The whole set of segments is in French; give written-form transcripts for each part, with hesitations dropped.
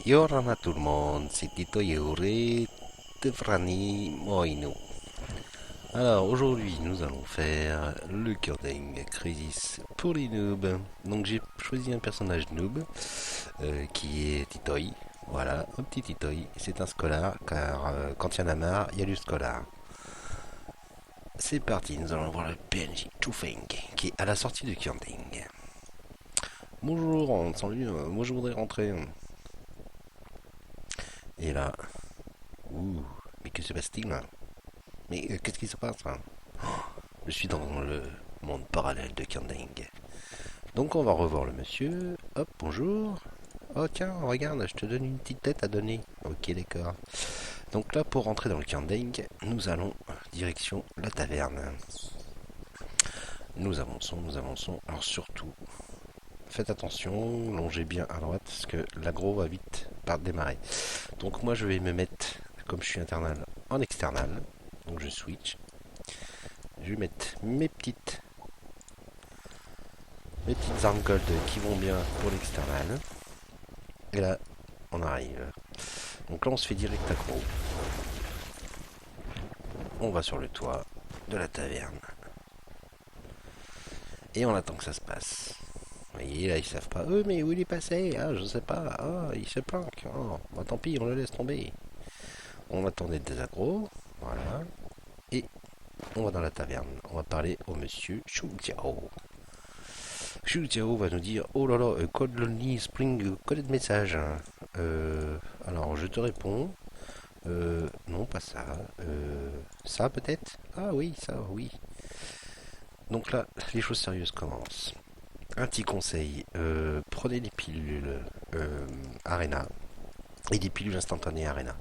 Yorana tout le monde, c'est Tito Yore Tefrani Moino. Alors aujourd'hui nous allons faire le cording Crisis pour les noobs. Donc j'ai choisi un personnage noob qui est Titoy. Voilà, un petit Titoy. C'est un scolar car quand il y en a marre, il y a du scolar. C'est parti, nous allons voir le PNJ Chufeng qui est à la sortie du cording. Bonjour, salut, moi je voudrais rentrer. Et là, ouh, mais que se passe-t-il là? Mais qu'est-ce qui se passe là? Je suis dans le monde parallèle de Kanding. Donc on va revoir le monsieur. Hop, bonjour. Oh tiens, regarde, je te donne une petite tête à donner. Ok, d'accord. Donc là, pour rentrer dans le Kanding, nous allons direction la taverne. Nous avançons, nous avançons. Alors surtout, faites attention, longez bien à droite parce que l'aggro va vite démarrer. Donc moi je vais me mettre, comme je suis internal, en external. Donc je switch. Je vais mettre mes petites armes gold qui vont bien pour l'external. Et là, on arrive. Donc là, on se fait direct accro. On va sur le toit de la taverne. Et on attend que ça se passe. Vous voyez, là, ils savent pas. Mais où il est passé? Ah, je sais pas. Ah, il se planque. Oh, bah tant pis, on le laisse tomber. On attend d'être des accros. Voilà. Et on va dans la taverne. On va parler au monsieur Shu Jiao. Shu Jiao va nous dire: oh là là, code lonely spring, code de message. Alors je te réponds. Non, pas ça. Ça peut-être? Ah oui, ça, oui. Donc là, les choses sérieuses commencent. Un petit conseil, prenez des pilules Arena et des pilules instantanées Arena.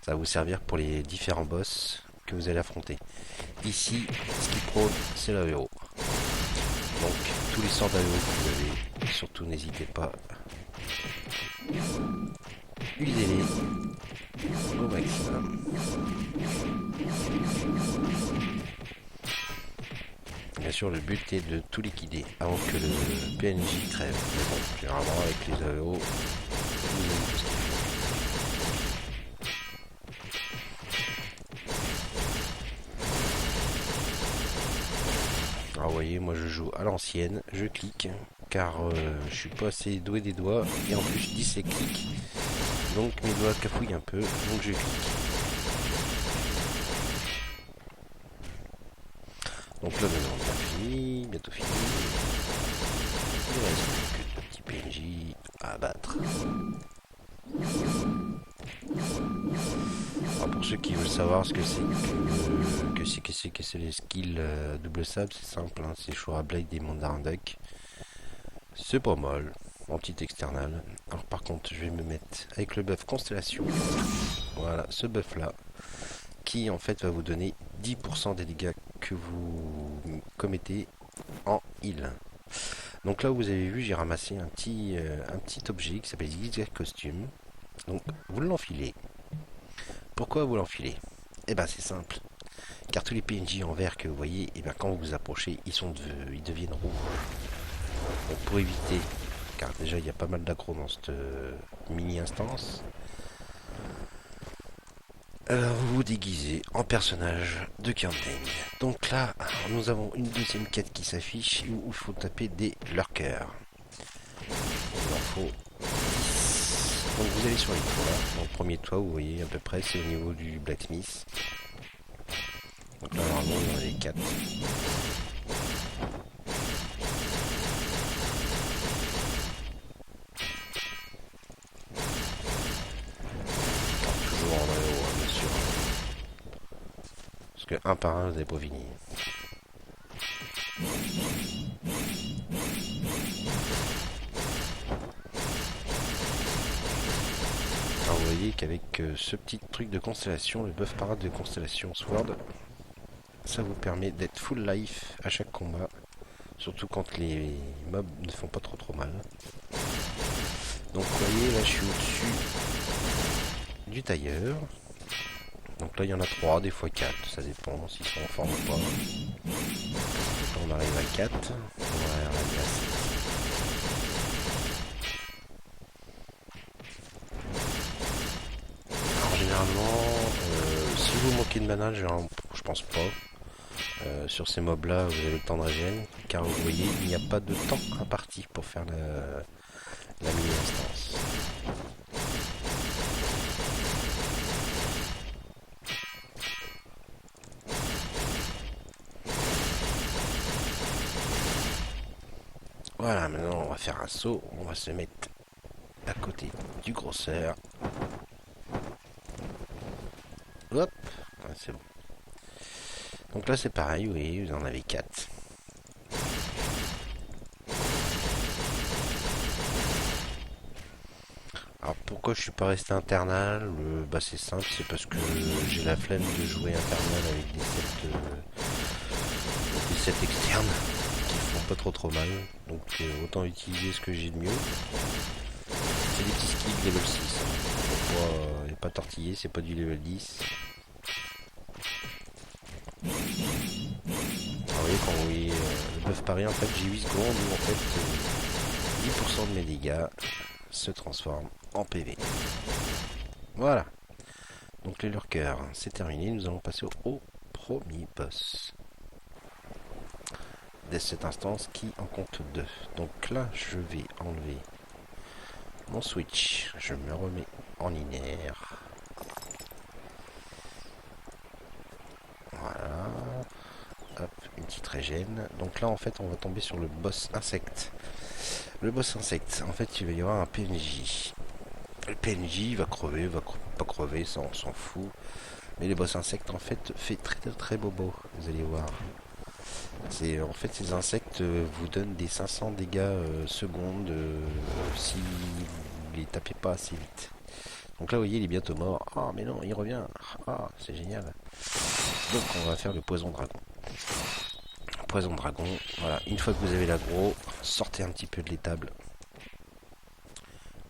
Ça va vous servir pour les différents boss que vous allez affronter. Ici, ce qui prône, c'est l'AEO. Donc, tous les sorts d'AEO que vous avez, surtout n'hésitez pas. Usez-les au maximum. Bien sûr, le but est de tout liquider avant que le PNJ crève. Mais bon, généralement, avec les AEO, alors vous voyez, moi je joue à l'ancienne, je clique, car je suis pas assez doué des doigts, et en plus je dis c'est clic, donc mes doigts cafouillent un peu, donc je clique. Donc là maintenant on a fini, bientôt fini. Il reste plus que de petits PNJ à abattre. Alors pour ceux qui veulent savoir ce que c'est que c'est les skills double sable, c'est simple, hein, c'est Shura Blade des Mandarin Duck. C'est pas mal, en petit external. Alors par contre je vais me mettre avec le buff Constellation. Voilà, ce buff là, qui en fait va vous donner 10% des dégâts que vous commettez en heal. Donc là vous avez vu, j'ai ramassé un petit objet qui s'appelle Zigzag Costume. Donc vous l'enfilez. Pourquoi vous l'enfilez? Eh ben c'est simple. Car tous les PNJ en vert que vous voyez, eh ben, quand vous vous approchez, ils deviennent rouges. Donc pour éviter, car déjà il y a pas mal d'aggro dans cette mini instance, vous vous déguisez en personnage de Kanding. Donc là, nous avons une deuxième quête qui s'affiche où il faut taper des lurkers. Il en faut 10. Donc vous allez sur les toits. Dans le premier toit, vous voyez à peu près, c'est au niveau du blacksmith. Donc là, normalement, il y en a les 4. Toujours en AO, hein, bien sûr. Parce que un par un, vous n'avez pas fini. Alors vous voyez qu'avec ce petit truc de constellation, le buff parade de constellation Sword, ça vous permet d'être full life à chaque combat. Surtout quand les mobs ne font pas trop mal. Donc vous voyez, là je suis au-dessus du tailleur. Donc là il y en a 3, des fois 4, ça dépend s'ils sont en forme ou pas. Donc, on arrive à 4, on va arriver à 7. vous moquer de mana, je pense pas. Sur ces mobs là vous avez le temps de régène, car vous voyez il n'y a pas de temps imparti pour faire la mini instance. Voilà, maintenant on va faire un saut, on va se mettre à côté du grosseur. Hop, ouais, c'est bon. Donc là c'est pareil, oui, vous en avez 4. Alors pourquoi je suis pas resté internal? Bah c'est simple, c'est parce que j'ai la flemme de jouer internal avec des sets externes qui font pas trop mal. Donc autant utiliser ce que j'ai de mieux. C'est des petits skills level 6. Faut pas tortiller, c'est pas du level 10. Alors, vous voyez quand vous voyez le buff pari, en fait j'ai 8 secondes où en fait 10% de mes dégâts se transforment en PV. Voilà. Donc les lurkers, c'est terminé. Nous allons passer au premier boss de cette instance qui en compte 2. Donc là, je vais enlever mon switch. Je me remets en linéaire. Voilà. Hop, une petite régène. Donc là, en fait, on va tomber sur le boss insecte. Le boss insecte, en fait, il va y avoir un PNJ. Le PNJ va crever, pas crever, ça on s'en fout. Mais le boss insecte en fait fait très bobo, vous allez voir. En fait ces insectes vous donnent des 500 dégâts secondes si vous les tapez pas assez vite. Donc là vous voyez il est bientôt mort. Ah mais non il revient. Ah c'est génial. Donc on va faire le poison dragon. Poison dragon, voilà, une fois que vous avez l'aggro, sortez un petit peu de l'étable.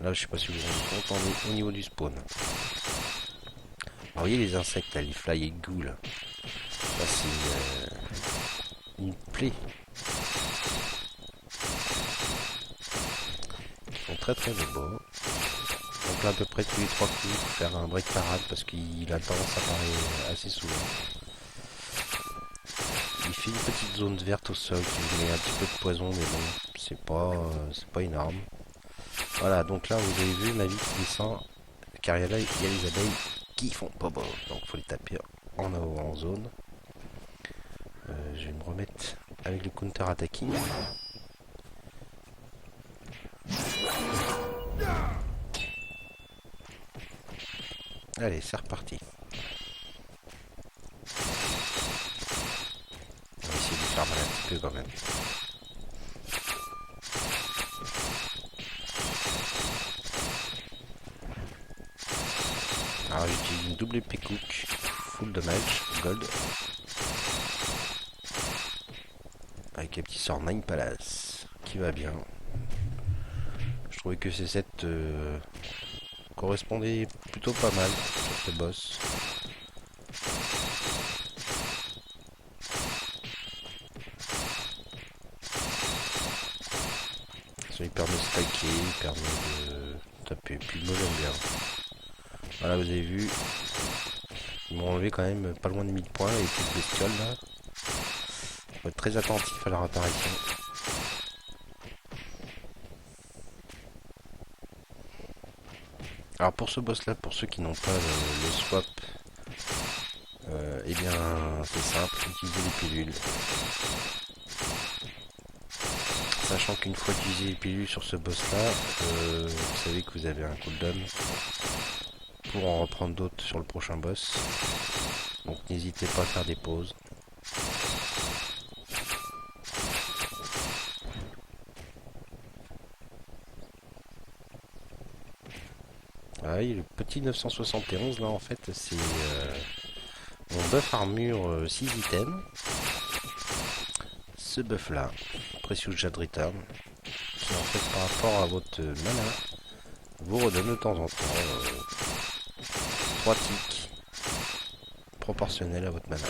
Là, je sais pas si vous vous rendez compte, on est au niveau du spawn. Alors, vous voyez les insectes, là, les fly et ghouls. Ça, c'est une plaie. Ils sont très beaux. Donc là, à peu près tous les 3 coups, il faut faire un break parade parce qu'il a tendance à apparaître assez souvent. Il fait une petite zone verte au sol qui vous met un petit peu de poison, mais bon, c'est pas énorme. Voilà, donc là vous avez vu ma vie qui descend, car il y a les abeilles qui font bobo, donc faut les taper en haut en zone. Je vais me remettre avec le counter attacking. Allez, c'est reparti. On va essayer de faire mal un petit peu quand même. Alors j'utilise une double épée cook, full damage, gold. Avec un petit sort Nine Palace, qui va bien. Je trouvais que ces sets correspondaient plutôt pas mal sur ce boss. Ça lui permet de stacker, il permet de taper, puis moi j'aime bien. Voilà, vous avez vu, ils m'ont enlevé quand même pas loin de 1000 points, les petites bestioles là. Faut être très attentif à leur apparition. Alors pour ce boss là, pour ceux qui n'ont pas le swap, eh bien c'est simple, utilisez les pilules. Sachant qu'une fois utilisé les pilules sur ce boss là, vous savez que vous avez un cooldown pour en reprendre d'autres sur le prochain boss. Donc n'hésitez pas à faire des pauses. Ah oui, le petit 971 là en fait c'est mon buff armure 6 items. Ce buff là, Precious Jade Return, qui en fait par rapport à votre mana vous redonne de temps en temps 3 ticks proportionnels à votre mana.